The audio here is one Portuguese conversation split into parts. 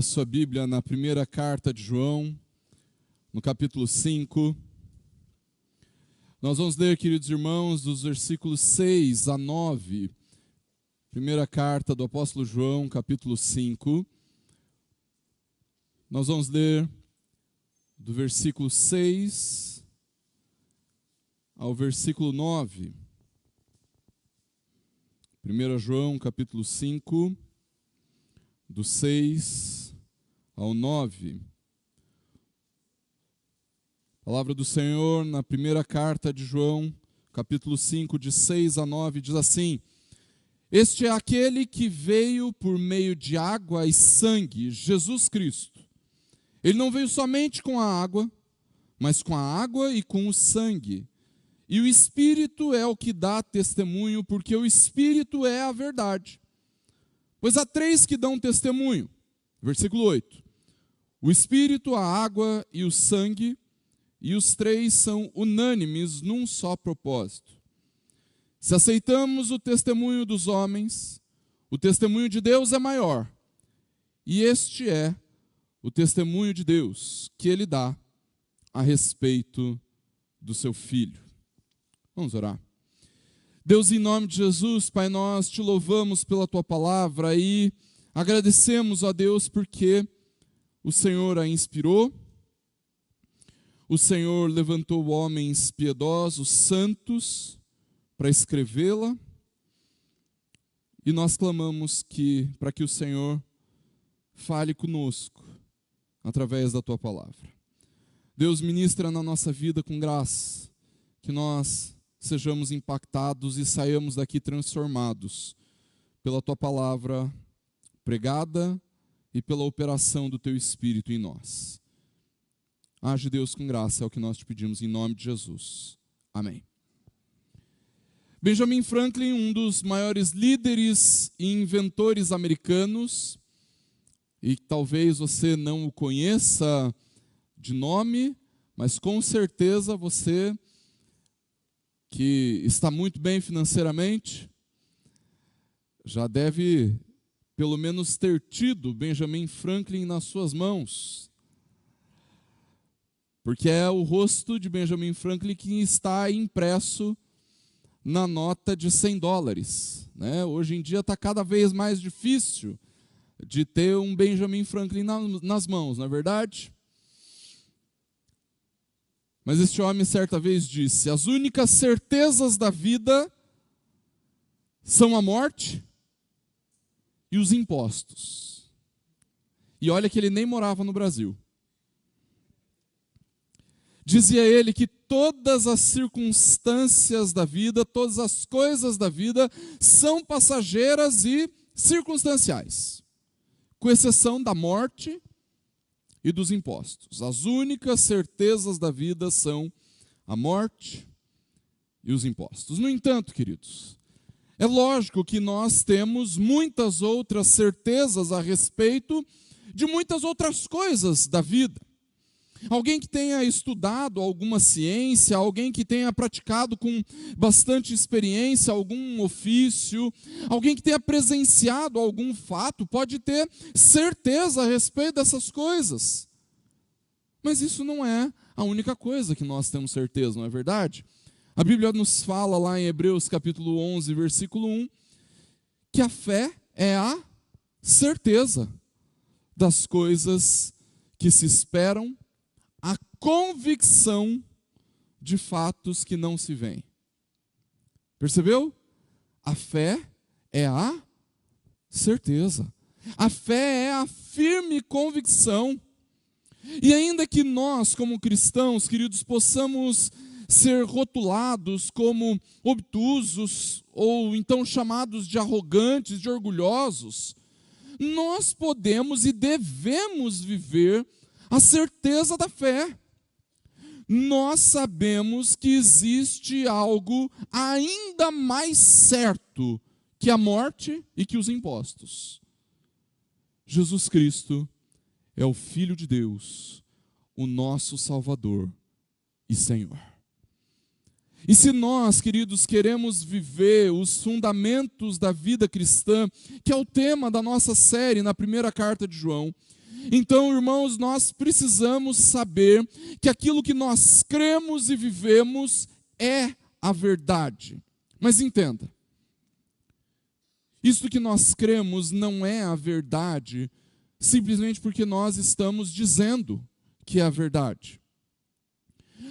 A sua Bíblia na primeira carta de João, no capítulo 5. Nós vamos ler, queridos irmãos, dos versículos 6 a 9. Primeira carta do apóstolo João, capítulo 5. Nós vamos ler do versículo 6 ao versículo 9. 1 João, capítulo 5, do 6 ao 9. A palavra do Senhor na primeira carta de João, capítulo 5, de 6 a 9, diz assim: Este é aquele que veio por meio de água e sangue, Jesus Cristo. Ele não veio somente com a água, mas com a água e com o sangue. E o Espírito é o que dá testemunho, porque o Espírito é a verdade. Pois há três que dão testemunho. Versículo 8. O Espírito, a água e o sangue, e os três são unânimes num só propósito. Se aceitamos o testemunho dos homens, o testemunho de Deus é maior. E este é o testemunho de Deus que Ele dá a respeito do seu Filho. Vamos orar. Deus, em nome de Jesus, Pai, nós te louvamos pela Tua palavra e agradecemos a Deus porque o Senhor a inspirou, o Senhor levantou homens piedosos, santos, para escrevê-la, e nós clamamos para que o Senhor fale conosco através da Tua palavra. Deus, ministra na nossa vida com graça, que nós sejamos impactados e saiamos daqui transformados pela Tua palavra pregada e pela operação do Teu Espírito em nós. Age, Deus, com graça, é o que nós te pedimos em nome de Jesus. Amém. Benjamin Franklin, um dos maiores líderes e inventores americanos, e talvez você não o conheça de nome, mas com certeza você que está muito bem financeiramente, já deve pelo menos ter tido Benjamin Franklin nas suas mãos. Porque é o rosto de Benjamin Franklin que está impresso na nota de $100. Né? Hoje em dia está cada vez mais difícil de ter um Benjamin Franklin nas mãos, não é verdade? Mas este homem certa vez disse: as únicas certezas da vida são a morte e os impostos. E olha que ele nem morava no Brasil. Dizia ele que todas as circunstâncias da vida, todas as coisas da vida são passageiras e circunstanciais, com exceção da morte e dos impostos. As únicas certezas da vida são a morte e os impostos. No entanto, queridos, é lógico que nós temos muitas outras certezas a respeito de muitas outras coisas da vida. Alguém que tenha estudado alguma ciência, alguém que tenha praticado com bastante experiência algum ofício, alguém que tenha presenciado algum fato, pode ter certeza a respeito dessas coisas. Mas isso não é a única coisa que nós temos certeza, não é verdade? A Bíblia nos fala lá em Hebreus capítulo 11, versículo 1, que a fé é a certeza das coisas que se esperam, a convicção de fatos que não se veem. Percebeu? A fé é a certeza. A fé é a firme convicção. E ainda que nós, como cristãos, queridos, possamos ser rotulados como obtusos ou então chamados de arrogantes, de orgulhosos, nós podemos e devemos viver a certeza da fé. Nós sabemos que existe algo ainda mais certo que a morte e que os impostos. Jesus Cristo é o Filho de Deus, o nosso Salvador e Senhor. E se nós, queridos, queremos viver os fundamentos da vida cristã, que é o tema da nossa série na primeira carta de João, Então, irmãos, nós precisamos saber que aquilo que nós cremos e vivemos é a verdade. Mas entenda, isto que nós cremos não é a verdade simplesmente porque nós estamos dizendo que é a verdade.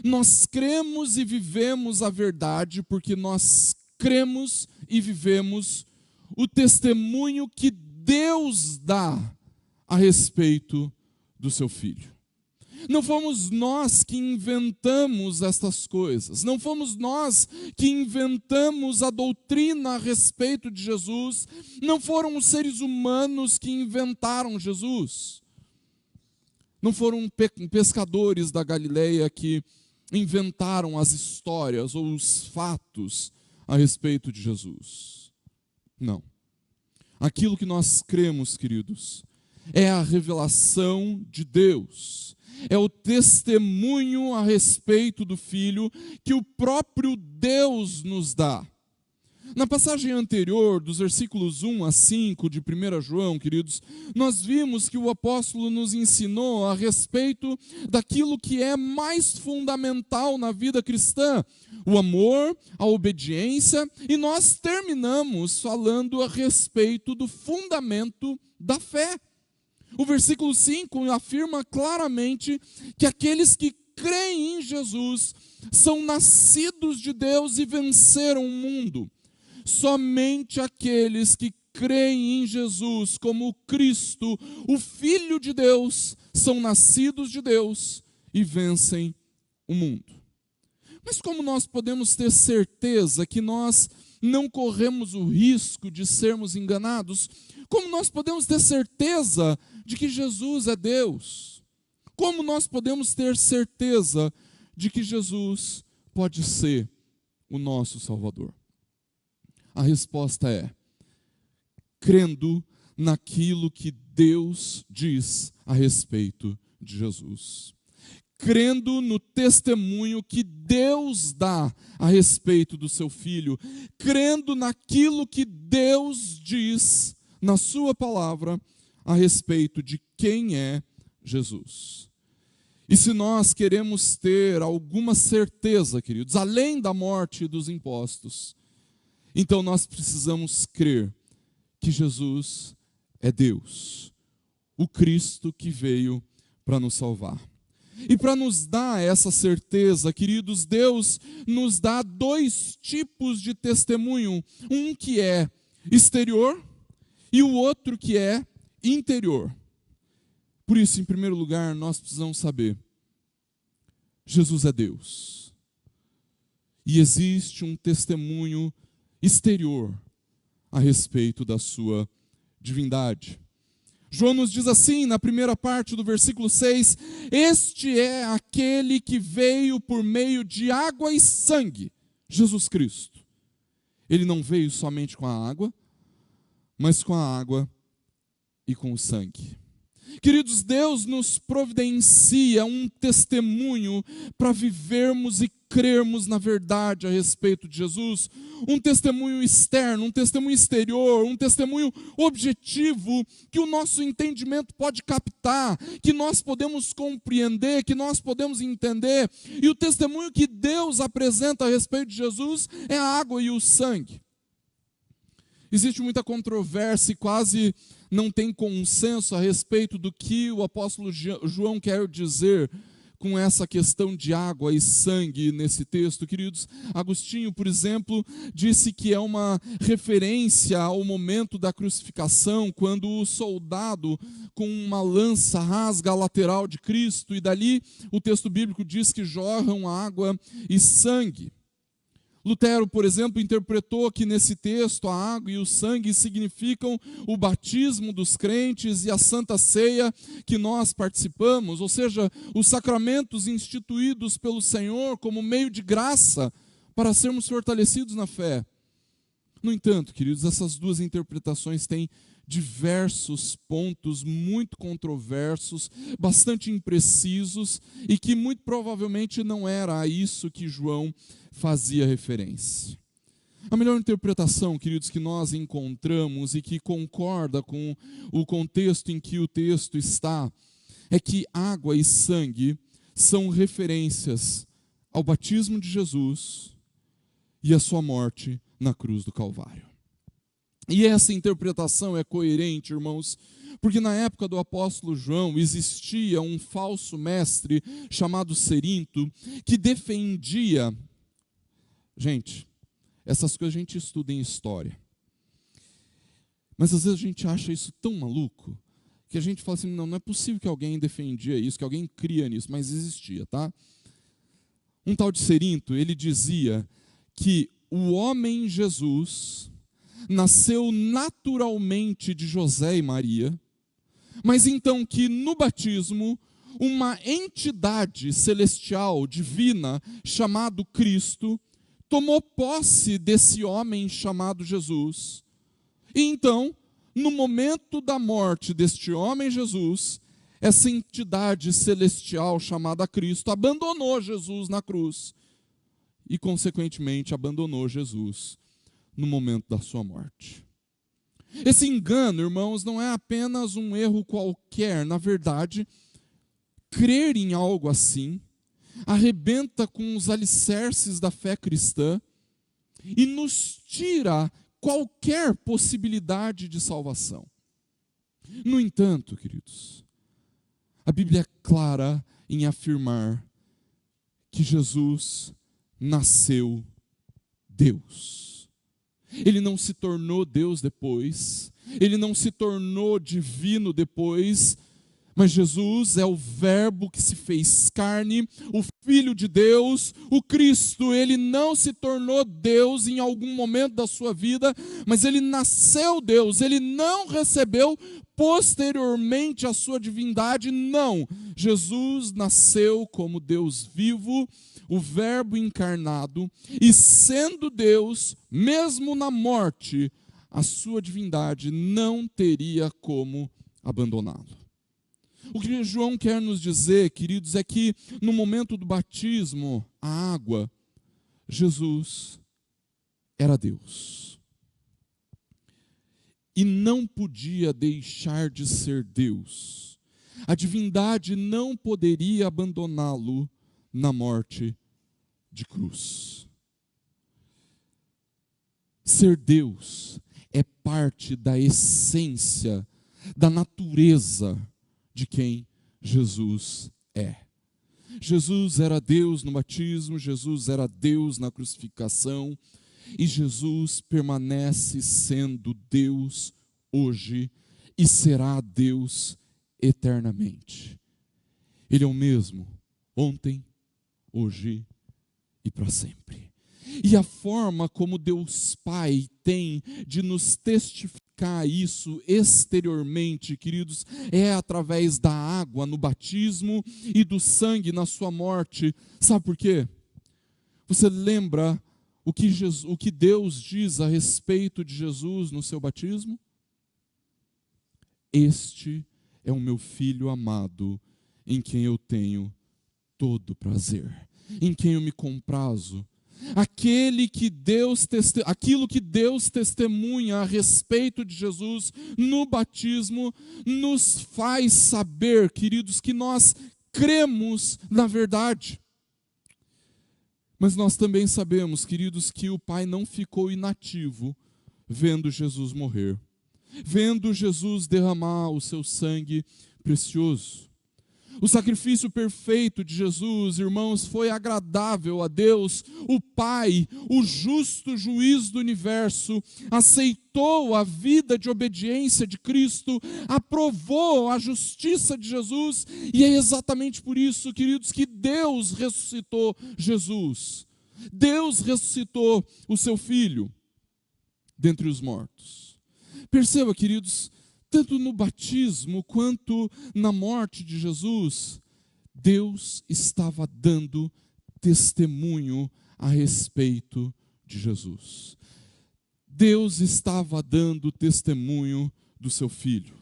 Nós cremos e vivemos a verdade porque nós cremos e vivemos o testemunho que Deus dá a respeito do seu Filho. Não fomos nós que inventamos estas coisas, não fomos nós que inventamos a doutrina a respeito de Jesus, não foram os seres humanos que inventaram Jesus, não foram pescadores da Galileia que inventaram as histórias ou os fatos a respeito de Jesus. Não. Aquilo que nós cremos, queridos, é a revelação de Deus, é o testemunho a respeito do Filho que o próprio Deus nos dá. Na passagem anterior, dos versículos 1 a 5 de 1 João, queridos, nós vimos que o apóstolo nos ensinou a respeito daquilo que é mais fundamental na vida cristã, o amor, a obediência, e nós terminamos falando a respeito do fundamento da fé. O versículo 5 afirma claramente que aqueles que creem em Jesus são nascidos de Deus e venceram o mundo. Somente aqueles que creem em Jesus como Cristo, o Filho de Deus, são nascidos de Deus e vencem o mundo. Mas como nós podemos ter certeza que nós não corremos o risco de sermos enganados? Como nós podemos ter certeza de que Jesus é Deus? Como nós podemos ter certeza de que Jesus pode ser o nosso Salvador? A resposta é: crendo naquilo que Deus diz a respeito de Jesus. Crendo no testemunho que Deus dá a respeito do seu Filho. Crendo naquilo que Deus diz na sua palavra a respeito de quem é Jesus. E se nós queremos ter alguma certeza, queridos, além da morte e dos impostos, então nós precisamos crer que Jesus é Deus, o Cristo que veio para nos salvar. E para nos dar essa certeza, queridos, Deus nos dá dois tipos de testemunho, um que é exterior e o outro que é interior. Por isso, em primeiro lugar, nós precisamos saber: Jesus é Deus. E existe um testemunho exterior a respeito da sua divindade. João nos diz assim, na primeira parte do versículo 6, este é aquele que veio por meio de água e sangue, Jesus Cristo. Ele não veio somente com a água, mas com a água e com o sangue. Queridos, Deus nos providencia um testemunho para vivermos e crermos na verdade a respeito de Jesus, um testemunho externo, um testemunho exterior, um testemunho objetivo que o nosso entendimento pode captar, que nós podemos compreender, que nós podemos entender. E o testemunho que Deus apresenta a respeito de Jesus é a água e o sangue. Existe muita controvérsia e quase não tem consenso a respeito do que o apóstolo João quer dizer com essa questão de água e sangue nesse texto, queridos. Agostinho, por exemplo, disse que é uma referência ao momento da crucificação, quando o soldado com uma lança rasga a lateral de Cristo, e dali o texto bíblico diz que jorram água e sangue. Lutero, por exemplo, interpretou que nesse texto a água e o sangue significam o batismo dos crentes e a Santa Ceia que nós participamos, ou seja, os sacramentos instituídos pelo Senhor como meio de graça para sermos fortalecidos na fé. No entanto, queridos, essas duas interpretações têm diversos pontos muito controversos, bastante imprecisos, e que muito provavelmente não era a isso que João fazia referência. A melhor interpretação, queridos, que nós encontramos e que concorda com o contexto em que o texto está, é que água e sangue são referências ao batismo de Jesus e à sua morte na cruz do Calvário. E essa interpretação é coerente, irmãos, porque na época do apóstolo João existia um falso mestre chamado Cerinto que defendia... Gente, essas coisas a gente estuda em história. Mas às vezes a gente acha isso tão maluco que a gente fala assim, não é possível que alguém defendia isso, que alguém cria nisso, mas existia, tá? Um tal de Cerinto, ele dizia que o homem Jesus nasceu naturalmente de José e Maria, mas então que no batismo uma entidade celestial, divina, chamado Cristo, tomou posse desse homem chamado Jesus. E então, no momento da morte deste homem Jesus, essa entidade celestial chamada Cristo abandonou Jesus na cruz e, consequentemente, abandonou Jesus no momento da sua morte. Esse engano, irmãos, não é apenas um erro qualquer. Na verdade, crer em algo assim arrebenta com os alicerces da fé cristã e nos tira qualquer possibilidade de salvação. No entanto, queridos, a Bíblia é clara em afirmar que Jesus nasceu Deus. Ele não se tornou Deus depois, ele não se tornou divino depois, mas Jesus é o Verbo que se fez carne, o Filho de Deus, o Cristo. Ele não se tornou Deus em algum momento da sua vida, mas ele nasceu Deus, ele não recebeu posteriormente a sua divindade, não. Jesus nasceu como Deus vivo, o Verbo encarnado, e sendo Deus, mesmo na morte, a sua divindade não teria como abandoná-lo. O que João quer nos dizer, queridos, é que no momento do batismo, a água, Jesus era Deus. E não podia deixar de ser Deus. A divindade não poderia abandoná-lo na morte de cruz. Ser Deus é parte da essência, da natureza de quem Jesus é. Jesus era Deus no batismo, Jesus era Deus na crucificação, e Jesus permanece sendo Deus hoje e será Deus eternamente. Ele é o mesmo ontem, hoje e para sempre. E a forma como Deus Pai tem de nos testificar isso exteriormente, queridos, é através da água no batismo e do sangue na sua morte. Sabe por quê? Você lembra o que Deus diz a respeito de Jesus no seu batismo? Este é o meu Filho amado, em quem eu tenho todo prazer, em quem eu me comprazo. Aquilo que Deus testemunha a respeito de Jesus no batismo nos faz saber, queridos, que nós cremos na verdade. Mas nós também sabemos, queridos, que o Pai não ficou inativo vendo Jesus morrer, vendo Jesus derramar o seu sangue precioso. O sacrifício perfeito de Jesus, irmãos, foi agradável a Deus. O Pai, o justo juiz do universo, aceitou a vida de obediência de Cristo, aprovou a justiça de Jesus, e é exatamente por isso, queridos, que Deus ressuscitou Jesus. Deus ressuscitou o seu Filho dentre os mortos. Perceba, queridos, tanto no batismo quanto na morte de Jesus, Deus estava dando testemunho a respeito de Jesus. Deus estava dando testemunho do seu Filho.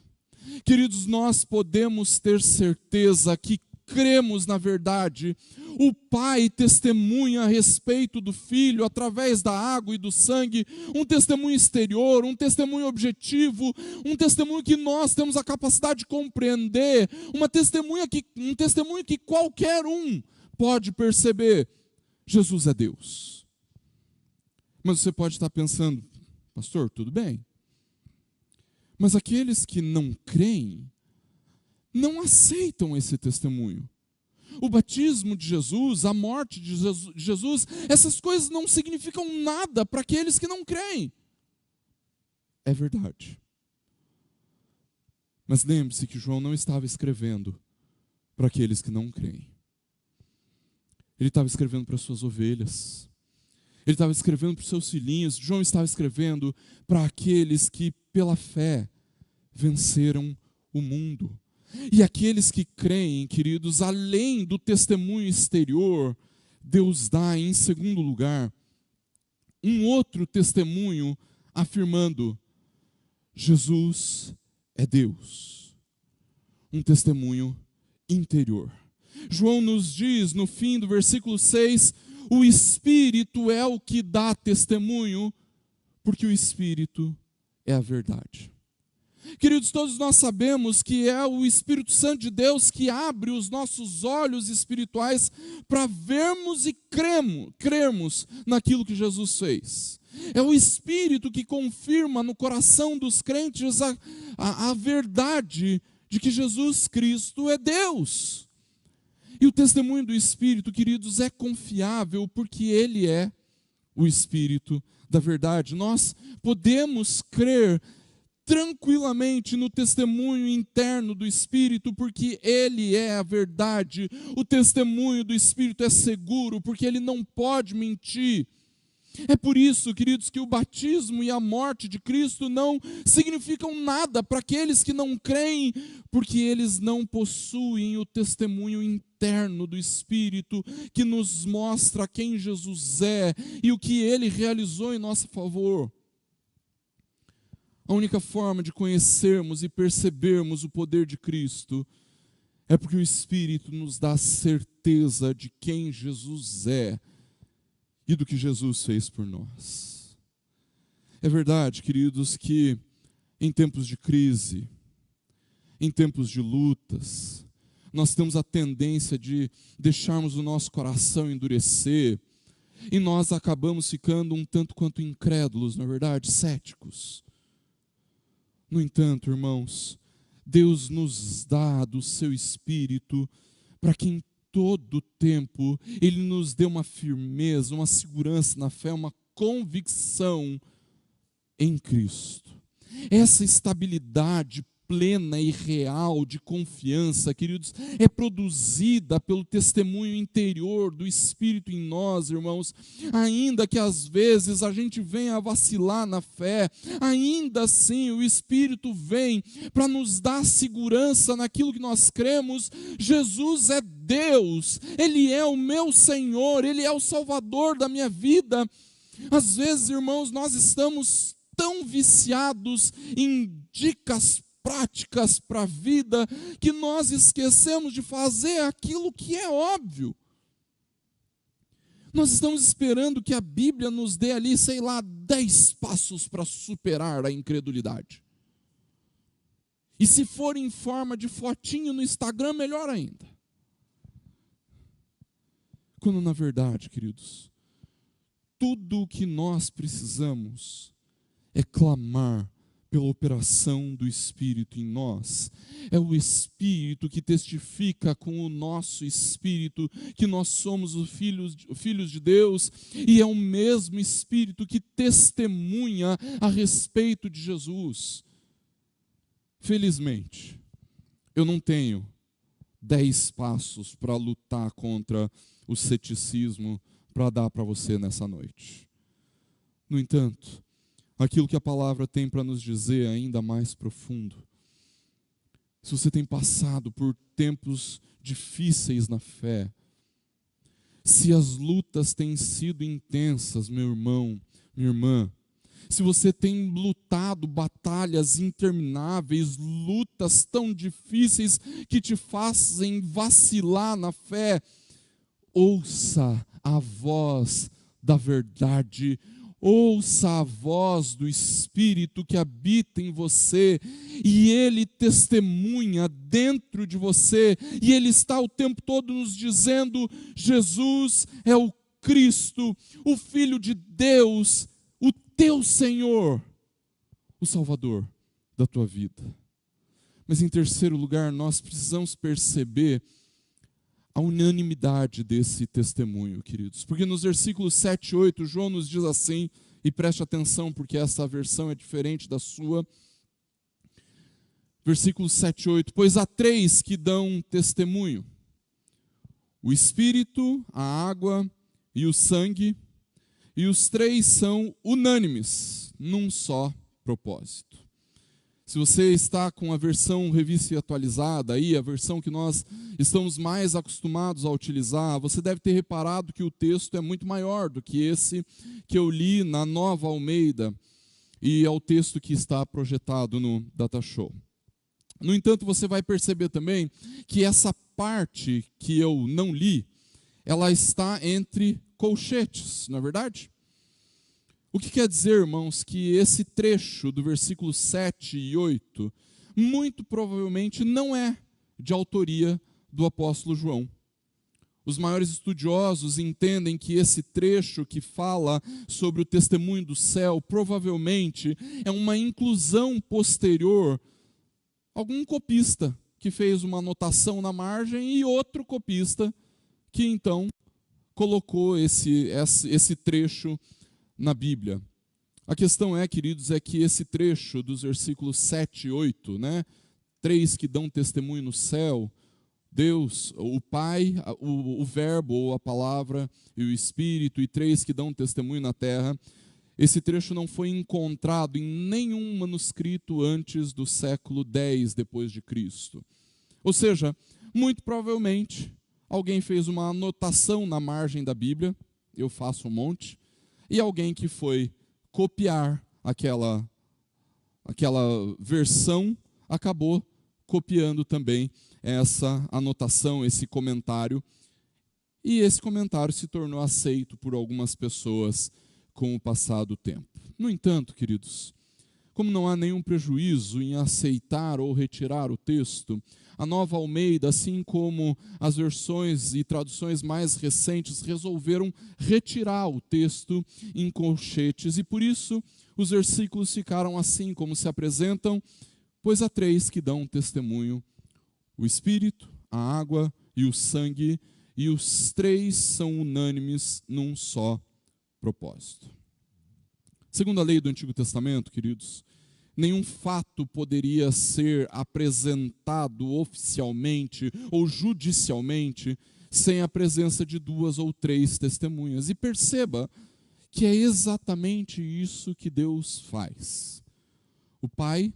Queridos, nós podemos ter certeza que cremos na verdade. O Pai testemunha a respeito do Filho através da água e do sangue, um testemunho exterior, um testemunho objetivo, um testemunho que nós temos a capacidade de compreender, um testemunho que qualquer um pode perceber. Jesus é Deus. Mas você pode estar pensando, pastor, tudo bem, mas aqueles que não creem, não aceitam esse testemunho. O batismo de Jesus, a morte de Jesus, essas coisas não significam nada para aqueles que não creem. É verdade. Mas lembre-se que João não estava escrevendo para aqueles que não creem. Ele estava escrevendo para as suas ovelhas. Ele estava escrevendo para os seus filhinhos. João estava escrevendo para aqueles que, pela fé, venceram o mundo. E aqueles que creem, queridos, além do testemunho exterior, Deus dá, em segundo lugar, um outro testemunho afirmando: Jesus é Deus. Um testemunho interior. João nos diz, no fim do versículo 6, o Espírito é o que dá testemunho, porque o Espírito é a verdade. Queridos, todos nós sabemos que é o Espírito Santo de Deus que abre os nossos olhos espirituais para vermos e crermos naquilo que Jesus fez. É o Espírito que confirma no coração dos crentes a verdade de que Jesus Cristo é Deus. E o testemunho do Espírito, queridos, é confiável porque ele é o Espírito da verdade. Nós podemos crer tranquilamente no testemunho interno do Espírito, porque ele é a verdade. O testemunho do Espírito é seguro, porque ele não pode mentir. É por isso, queridos, que o batismo e a morte de Cristo não significam nada para aqueles que não creem, porque eles não possuem o testemunho interno do Espírito, que nos mostra quem Jesus é e o que ele realizou em nosso favor. A única forma de conhecermos e percebermos o poder de Cristo é porque o Espírito nos dá certeza de quem Jesus é e do que Jesus fez por nós. É verdade, queridos, que em tempos de crise, em tempos de lutas, nós temos a tendência de deixarmos o nosso coração endurecer e nós acabamos ficando um tanto quanto incrédulos, na verdade, céticos. No entanto, irmãos, Deus nos dá do seu Espírito para que em todo tempo Ele nos dê uma firmeza, uma segurança na fé, uma convicção em Cristo. Essa estabilidade plena e real de confiança, queridos, é produzida pelo testemunho interior do Espírito em nós, irmãos. Ainda que às vezes a gente venha a vacilar na fé, ainda assim o Espírito vem para nos dar segurança naquilo que nós cremos. Jesus é Deus, Ele é o meu Senhor, Ele é o Salvador da minha vida. Às vezes, irmãos, nós estamos tão viciados em dicas práticas para a vida, que nós esquecemos de fazer aquilo que é óbvio. Nós estamos esperando que a Bíblia nos dê ali, 10 passos para superar a incredulidade. E se for em forma de fotinho no Instagram, melhor ainda. Quando na verdade, queridos, tudo o que nós precisamos é clamar pela operação do Espírito em nós. É o Espírito que testifica com o nosso Espírito que nós somos os filhos de Deus, e é o mesmo Espírito que testemunha a respeito de Jesus. Felizmente, eu não tenho 10 passos para lutar contra o ceticismo para dar para você nessa noite. No entanto, aquilo que a palavra tem para nos dizer é ainda mais profundo. Se você tem passado por tempos difíceis na fé, se as lutas têm sido intensas, meu irmão, minha irmã, se você tem lutado batalhas intermináveis, lutas tão difíceis que te fazem vacilar na fé, ouça a voz da verdade, ouça a voz do Espírito que habita em você, e Ele testemunha dentro de você, e Ele está o tempo todo nos dizendo: Jesus é o Cristo, o Filho de Deus, o teu Senhor, o Salvador da tua vida. Mas em terceiro lugar, nós precisamos perceber a unanimidade desse testemunho, queridos. Porque nos versículos 7 e 8, João nos diz assim, e preste atenção porque essa versão é diferente da sua. Versículos 7 e 8, pois há três que dão testemunho: o Espírito, a água e o sangue, e os três são unânimes num só propósito. Se você está com a versão revista e atualizada, aí, a versão que nós estamos mais acostumados a utilizar, você deve ter reparado que o texto é muito maior do que esse que eu li na Nova Almeida, e é o texto que está projetado no Data Show. No entanto, você vai perceber também que essa parte que eu não li, ela está entre colchetes, não é verdade? O que quer dizer, irmãos, que esse trecho do versículo 7 e 8, muito provavelmente não é de autoria do apóstolo João. Os maiores estudiosos entendem que esse trecho que fala sobre o testemunho do céu, provavelmente é uma inclusão posterior, algum copista que fez uma anotação na margem e outro copista que então colocou esse trecho na Bíblia. A questão é, queridos, é que esse trecho dos versículos 7 e 8, três que dão testemunho no céu, Deus, o Pai, o Verbo ou a Palavra e o Espírito, e três que dão testemunho na terra, esse trecho não foi encontrado em nenhum manuscrito antes do século X depois de Cristo. Ou seja, muito provavelmente, alguém fez uma anotação na margem da Bíblia, eu faço um monte, e alguém que foi copiar aquela versão acabou copiando também essa anotação, esse comentário, e esse comentário se tornou aceito por algumas pessoas com o passar do tempo. No entanto, queridos, como não há nenhum prejuízo em aceitar ou retirar o texto, a Nova Almeida, assim como as versões e traduções mais recentes, resolveram retirar o texto em colchetes, e por isso os versículos ficaram assim como se apresentam: pois há três que dão testemunho: o Espírito, a água e o sangue, e os três são unânimes num só propósito. Segundo a lei do Antigo Testamento, queridos, nenhum fato poderia ser apresentado oficialmente ou judicialmente sem a presença de duas ou três testemunhas. E perceba que é exatamente isso que Deus faz. O Pai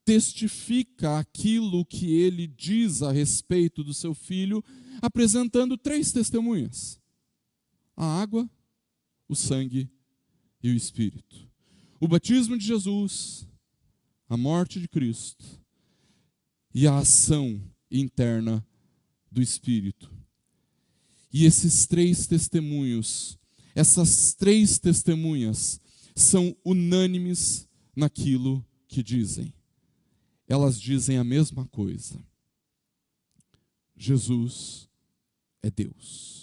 testifica aquilo que Ele diz a respeito do seu Filho, apresentando três testemunhas: a água, o sangue e o Espírito. O batismo de Jesus, a morte de Cristo e a ação interna do Espírito. E esses três testemunhos, essas três testemunhas, são unânimes naquilo que dizem. Elas dizem a mesma coisa: Jesus é Deus.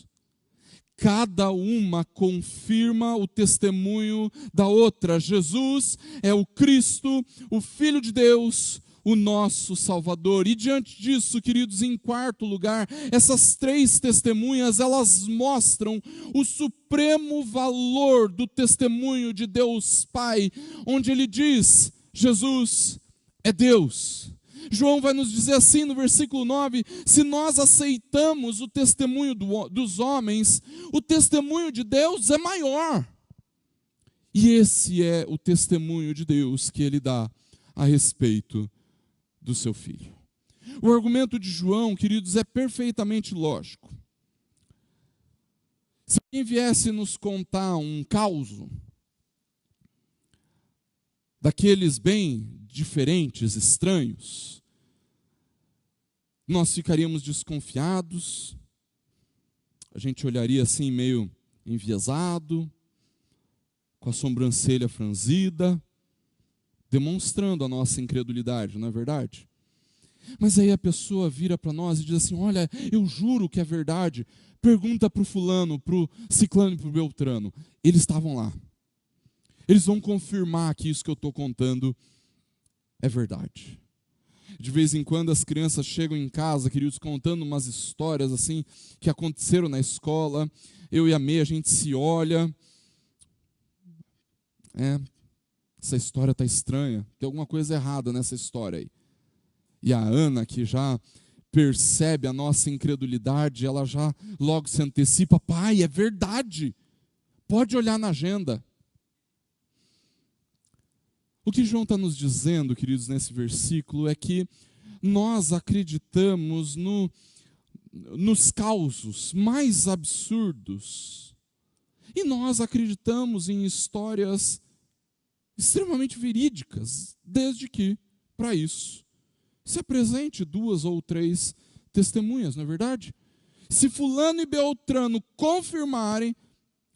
Cada uma confirma o testemunho da outra. Jesus é o Cristo, o Filho de Deus, o nosso Salvador. E diante disso, queridos, em quarto lugar, essas três testemunhas, elas mostram o supremo valor do testemunho de Deus Pai, onde Ele diz: Jesus é Deus. João vai nos dizer assim no versículo 9: se nós aceitamos o testemunho dos homens, o testemunho de Deus é maior. E esse é o testemunho de Deus que Ele dá a respeito do seu Filho. O argumento de João, queridos, é perfeitamente lógico. Se alguém viesse nos contar um caos, daqueles bem diferentes, estranhos, nós ficaríamos desconfiados, a gente olharia assim meio enviesado, com a sobrancelha franzida, demonstrando a nossa incredulidade, não é verdade? Mas aí a pessoa vira para nós e diz assim: olha, eu juro que é verdade. Pergunta para o fulano, para o ciclano e para o beltrano. Eles estavam lá. Eles vão confirmar que isso que eu estou contando é verdade. De vez em quando as crianças chegam em casa, queridos, contando umas histórias assim que aconteceram na escola. Eu e a Mei, a gente se olha. Essa história está estranha. Tem alguma coisa errada nessa história aí. E a Ana, que já percebe a nossa incredulidade, ela já logo se antecipa: pai, é verdade. Pode olhar na agenda. O que João está nos dizendo, queridos, nesse versículo, é que nós acreditamos nos causos mais absurdos. E nós acreditamos em histórias extremamente verídicas, desde que, para isso, se apresente 2 ou 3 testemunhas, não é verdade? Se fulano e beltrano confirmarem,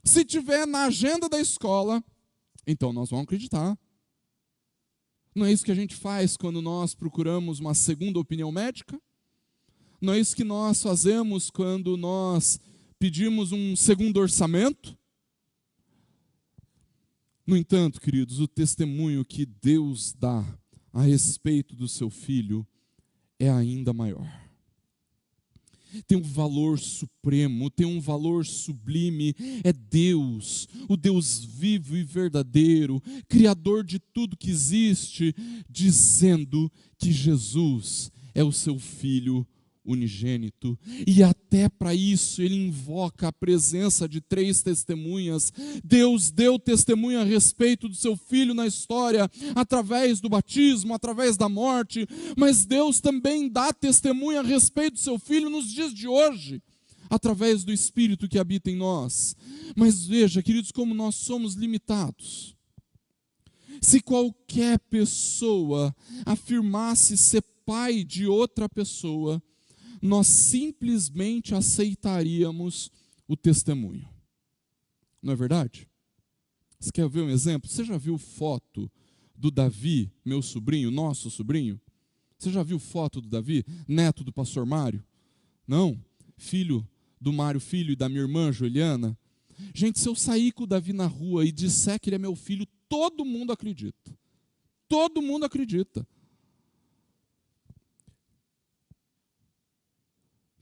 se tiver na agenda da escola, então nós vamos acreditar. Não é isso que a gente faz quando nós procuramos uma segunda opinião médica? Não é isso que nós fazemos quando nós pedimos um segundo orçamento? No entanto, queridos, o testemunho que Deus dá a respeito do seu Filho é ainda maior. Tem um valor supremo, tem um valor sublime. É Deus, o Deus vivo e verdadeiro, Criador de tudo que existe, dizendo que Jesus é o seu Filho unigênito. E até para isso ele invoca a presença de 3 testemunhas. Deus deu testemunho a respeito do seu Filho na história, através do batismo, através da morte, mas Deus também dá testemunho a respeito do seu Filho nos dias de hoje, através do Espírito que habita em nós. Mas veja, queridos, como nós somos limitados. Se qualquer pessoa afirmasse ser pai de outra pessoa, nós simplesmente aceitaríamos o testemunho. Não é verdade? Você quer ver um exemplo? Você já viu foto do Davi, meu sobrinho, nosso sobrinho? Você já viu foto do Davi, neto do pastor Mário? Não? Filho do Mário, filho e da minha irmã Juliana? Gente, se eu sair com o Davi na rua e disser que ele é meu filho, todo mundo acredita. Todo mundo acredita.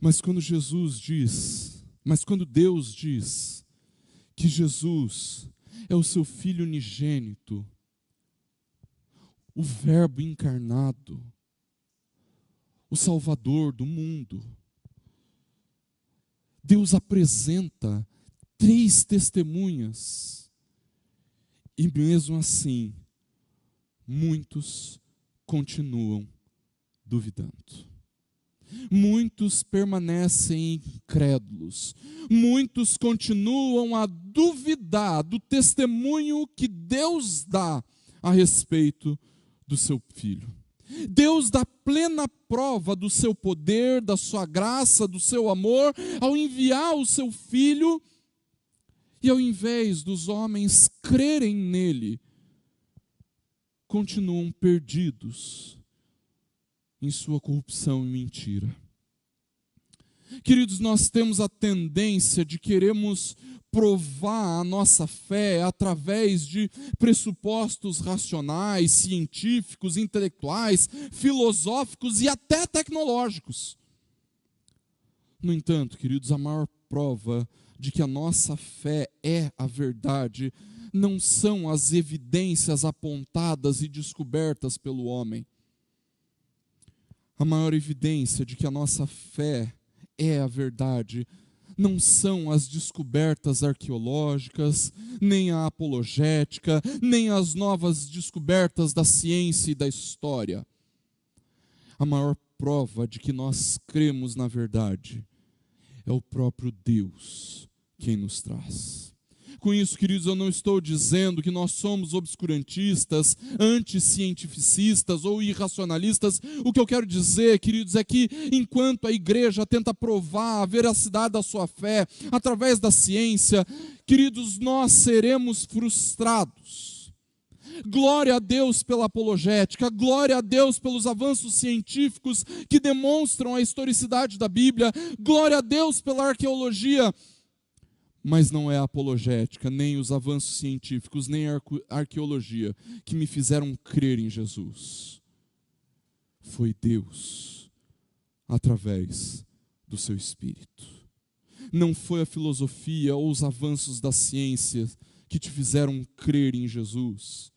Mas quando Deus diz que Jesus é o seu Filho unigênito, o Verbo encarnado, o Salvador do mundo, Deus apresenta 3 testemunhas, e mesmo assim, muitos continuam duvidando. Muitos permanecem incrédulos, muitos continuam a duvidar do testemunho que Deus dá a respeito do seu Filho. Deus dá plena prova do seu poder, da sua graça, do seu amor, ao enviar o seu Filho, e ao invés dos homens crerem nele, continuam perdidos em sua corrupção e mentira. Queridos, nós temos a tendência de queremos provar a nossa fé através de pressupostos racionais, científicos, intelectuais, filosóficos e até tecnológicos. No entanto, queridos, a maior prova de que a nossa fé é a verdade não são as evidências apontadas e descobertas pelo homem. A maior evidência de que a nossa fé é a verdade não são as descobertas arqueológicas, nem a apologética, nem as novas descobertas da ciência e da história. A maior prova de que nós cremos na verdade é o próprio Deus quem nos traz. Com isso, queridos, eu não estou dizendo que nós somos obscurantistas, anticientificistas ou irracionalistas. O que eu quero dizer, queridos, é que enquanto a igreja tenta provar a veracidade da sua fé através da ciência, queridos, nós seremos frustrados. Glória a Deus pela apologética, glória a Deus pelos avanços científicos que demonstram a historicidade da Bíblia, glória a Deus pela arqueologia. Mas não é a apologética, nem os avanços científicos, nem a arqueologia que me fizeram crer em Jesus. Foi Deus, através do seu Espírito. Não foi a filosofia ou os avanços da ciência que te fizeram crer em Jesus.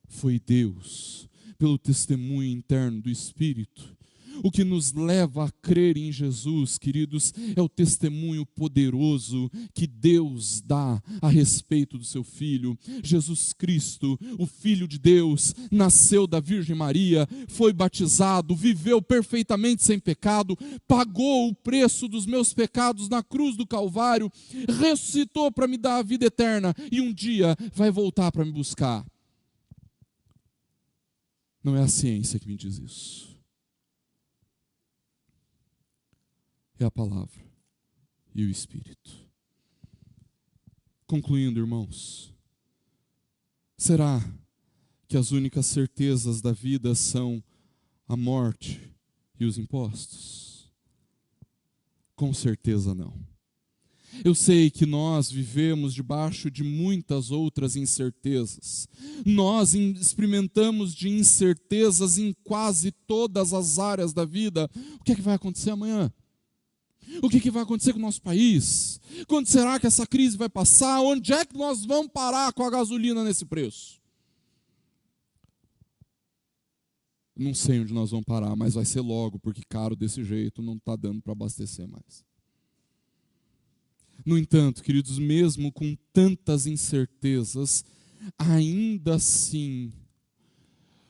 Foi Deus, pelo testemunho interno do Espírito. O que nos leva a crer em Jesus, queridos, é o testemunho poderoso que Deus dá a respeito do seu Filho. Jesus Cristo, o Filho de Deus, nasceu da Virgem Maria, foi batizado, viveu perfeitamente sem pecado, pagou o preço dos meus pecados na cruz do Calvário, ressuscitou para me dar a vida eterna e um dia vai voltar para me buscar. Não é a ciência que me diz isso. É a palavra e o Espírito. Concluindo, irmãos, será que as únicas certezas da vida são a morte e os impostos? Com certeza não. Eu sei que nós vivemos debaixo de muitas outras incertezas. Nós experimentamos de incertezas em quase todas as áreas da vida. O que é que vai acontecer amanhã? O que vai acontecer com o nosso país? Quando será que essa crise vai passar? Onde é que nós vamos parar com a gasolina nesse preço? Não sei onde nós vamos parar, mas vai ser logo, porque caro desse jeito não está dando para abastecer mais. No entanto, queridos, mesmo com tantas incertezas, ainda assim,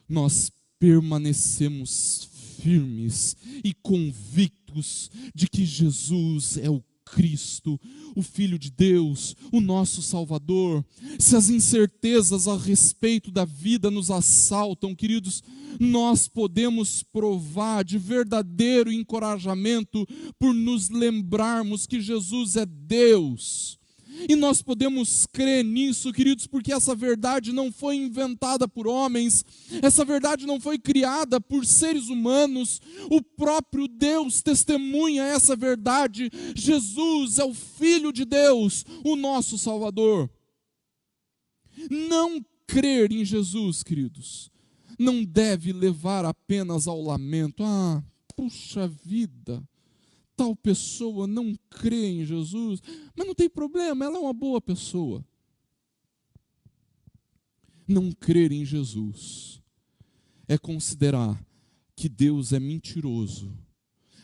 nós permanecemos firmes e convictos de que Jesus é o Cristo, o Filho de Deus, o nosso Salvador. Se as incertezas a respeito da vida nos assaltam, queridos, nós podemos provar de verdadeiro encorajamento por nos lembrarmos que Jesus é Deus. E nós podemos crer nisso, queridos, porque essa verdade não foi inventada por homens, essa verdade não foi criada por seres humanos, o próprio Deus testemunha essa verdade. Jesus é o Filho de Deus, o nosso Salvador. Não crer em Jesus, queridos, não deve levar apenas ao lamento. Ah, puxa vida, tal pessoa não crê em Jesus, mas não tem problema, ela é uma boa pessoa. Não crer em Jesus é considerar que Deus é mentiroso,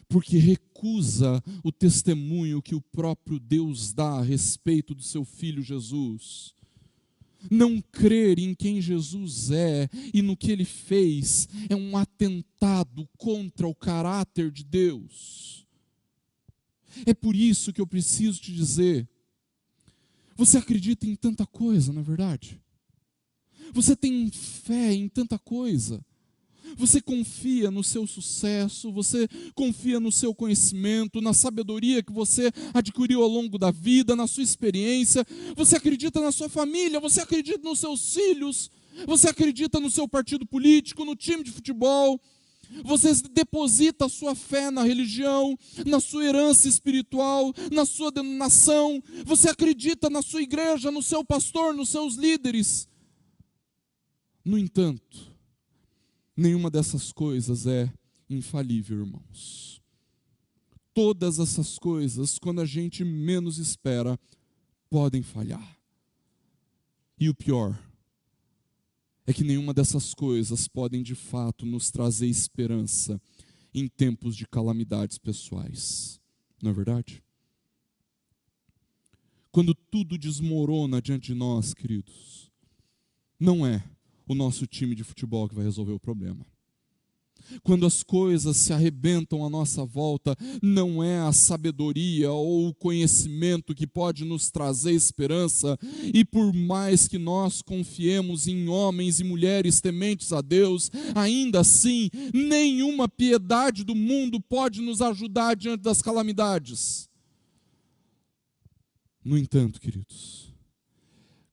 porque recusa o testemunho que o próprio Deus dá a respeito do seu Filho Jesus. Não crer em quem Jesus é e no que Ele fez é um atentado contra o caráter de Deus. É por isso que eu preciso te dizer, você acredita em tanta coisa, não é verdade? Você tem fé em tanta coisa. Você confia no seu sucesso, você confia no seu conhecimento, na sabedoria que você adquiriu ao longo da vida, na sua experiência. Você acredita na sua família, você acredita nos seus filhos, você acredita no seu partido político, no time de futebol. Você deposita a sua fé na religião, na sua herança espiritual, na sua denominação. Você acredita na sua igreja, no seu pastor, nos seus líderes. No entanto, nenhuma dessas coisas é infalível, irmãos. Todas essas coisas, quando a gente menos espera, podem falhar. E o pior é que nenhuma dessas coisas podem de fato nos trazer esperança em tempos de calamidades pessoais. Não é verdade? Quando tudo desmorona diante de nós, queridos, não é o nosso time de futebol que vai resolver o problema. Quando as coisas se arrebentam à nossa volta, não é a sabedoria ou o conhecimento que pode nos trazer esperança, e por mais que nós confiemos em homens e mulheres tementes a Deus, ainda assim, nenhuma piedade do mundo pode nos ajudar diante das calamidades. No entanto, queridos,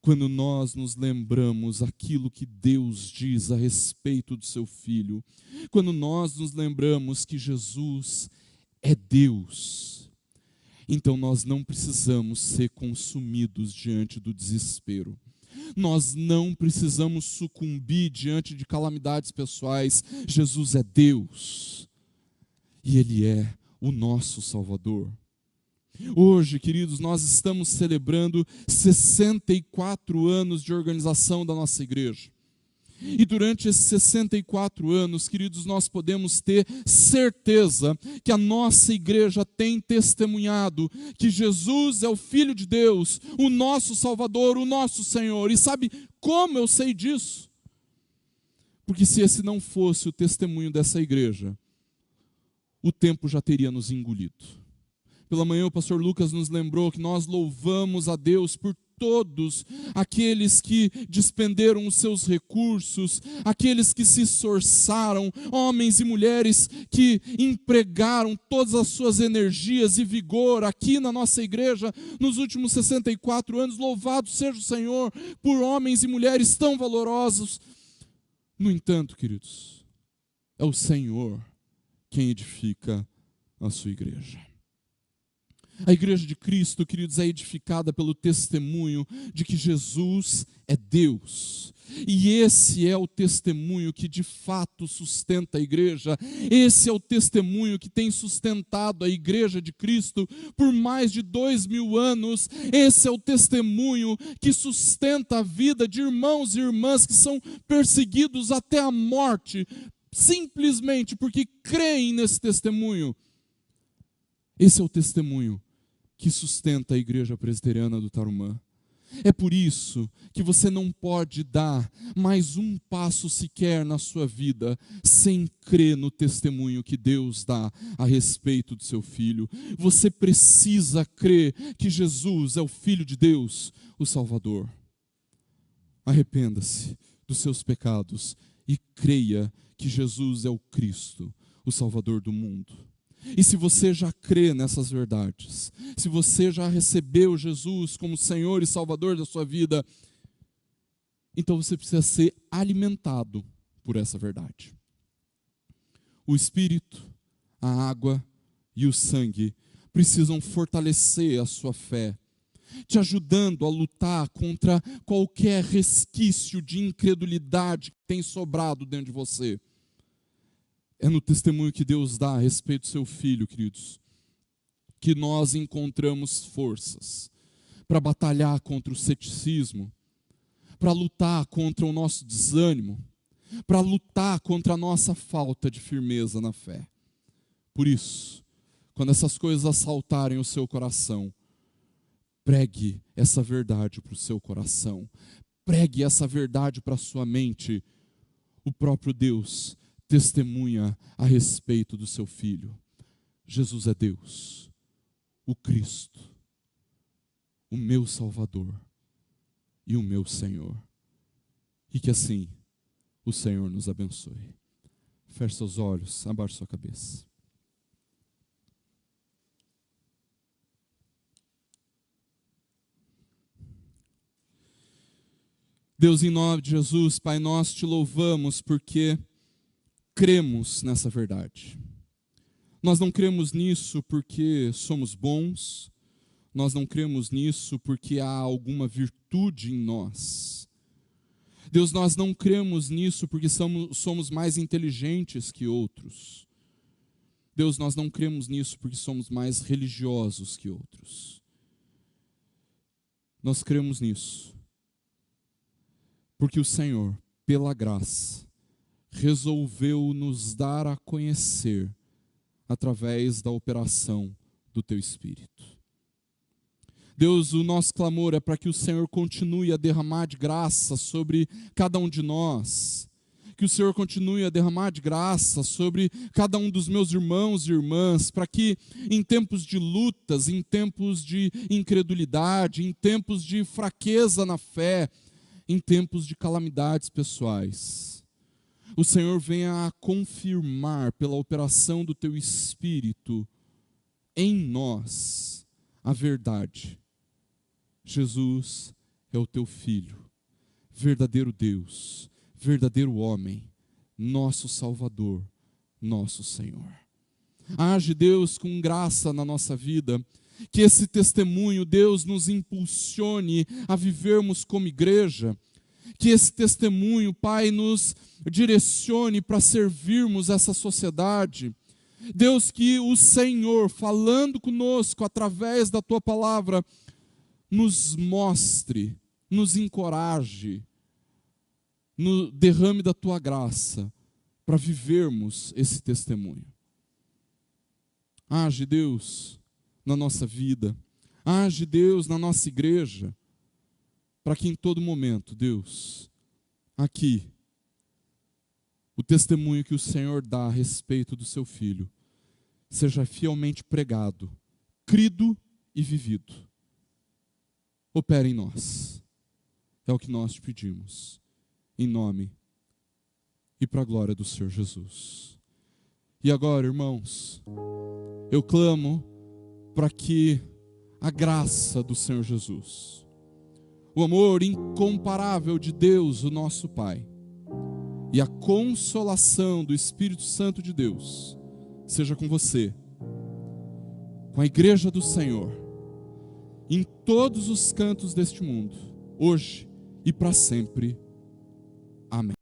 quando nós nos lembramos aquilo que Deus diz a respeito do seu Filho, quando nós nos lembramos que Jesus é Deus, então nós não precisamos ser consumidos diante do desespero. Nós não precisamos sucumbir diante de calamidades pessoais. Jesus é Deus e Ele é o nosso Salvador. Hoje, queridos, nós estamos celebrando 64 anos de organização da nossa igreja. E durante esses 64 anos, queridos, nós podemos ter certeza que a nossa igreja tem testemunhado que Jesus é o Filho de Deus, o nosso Salvador, o nosso Senhor. E sabe como eu sei disso? Porque se esse não fosse o testemunho dessa igreja, o tempo já teria nos engolido. Pela manhã o pastor Lucas nos lembrou que nós louvamos a Deus por todos aqueles que despenderam os seus recursos, aqueles que se esforçaram, homens e mulheres que empregaram todas as suas energias e vigor aqui na nossa igreja nos últimos 64 anos. Louvado seja o Senhor por homens e mulheres tão valorosos. No entanto, queridos, é o Senhor quem edifica a sua igreja. A igreja de Cristo, queridos, é edificada pelo testemunho de que Jesus é Deus. E esse é o testemunho que de fato sustenta a igreja. Esse é o testemunho que tem sustentado a igreja de Cristo por mais de 2000 anos. Esse é o testemunho que sustenta a vida de irmãos e irmãs que são perseguidos até a morte, simplesmente porque creem nesse testemunho. Esse é o testemunho que sustenta a igreja presbiteriana do Tarumã. É por isso que você não pode dar mais um passo sequer na sua vida sem crer no testemunho que Deus dá a respeito do seu Filho. Você precisa crer que Jesus é o Filho de Deus, o Salvador. Arrependa-se dos seus pecados e creia que Jesus é o Cristo, o Salvador do mundo. E se você já crê nessas verdades, se você já recebeu Jesus como Senhor e Salvador da sua vida, então você precisa ser alimentado por essa verdade. O Espírito, a água e o sangue precisam fortalecer a sua fé, te ajudando a lutar contra qualquer resquício de incredulidade que tem sobrado dentro de você. É no testemunho que Deus dá a respeito do seu Filho, queridos, que nós encontramos forças para batalhar contra o ceticismo, para lutar contra o nosso desânimo, para lutar contra a nossa falta de firmeza na fé. Por isso, quando essas coisas assaltarem o seu coração, pregue essa verdade para o seu coração, pregue essa verdade para a sua mente. O próprio Deus testemunha a respeito do seu Filho. Jesus é Deus, o Cristo, o meu Salvador e o meu Senhor. E que assim o Senhor nos abençoe. Feche seus olhos, abaixe sua cabeça. Deus, em nome de Jesus, Pai, nós te louvamos porque cremos nessa verdade. Nós não cremos nisso porque somos bons, nós não cremos nisso porque há alguma virtude em nós. Deus, nós não cremos nisso porque somos mais inteligentes que outros. Deus, nós não cremos nisso porque somos mais religiosos que outros. Nós cremos nisso porque o Senhor, pela graça, resolveu nos dar a conhecer através da operação do Teu Espírito. Deus, o nosso clamor é para que o Senhor continue a derramar de graça sobre cada um de nós, que o Senhor continue a derramar de graça sobre cada um dos meus irmãos e irmãs, para que em tempos de lutas, em tempos de incredulidade, em tempos de fraqueza na fé, em tempos de calamidades pessoais, o Senhor venha a confirmar pela operação do Teu Espírito em nós a verdade. Jesus é o Teu Filho, verdadeiro Deus, verdadeiro homem, nosso Salvador, nosso Senhor. Age, Deus, com graça na nossa vida, que esse testemunho, Deus, nos impulsione a vivermos como igreja, que esse testemunho, Pai, nos direcione para servirmos essa sociedade. Deus, que o Senhor, falando conosco através da Tua palavra, nos mostre, nos encoraje, no derrame da Tua graça, para vivermos esse testemunho. Age, Deus, na nossa vida. Age, Deus, na nossa igreja, para que em todo momento, Deus, aqui, o testemunho que o Senhor dá a respeito do Seu Filho seja fielmente pregado, crido e vivido. Opera em nós. É o que nós te pedimos, em nome e para a glória do Senhor Jesus. E agora, irmãos, eu clamo para que a graça do Senhor Jesus, o amor incomparável de Deus, o nosso Pai, e a consolação do Espírito Santo de Deus, seja com você, com a igreja do Senhor, em todos os cantos deste mundo, hoje e para sempre. Amém.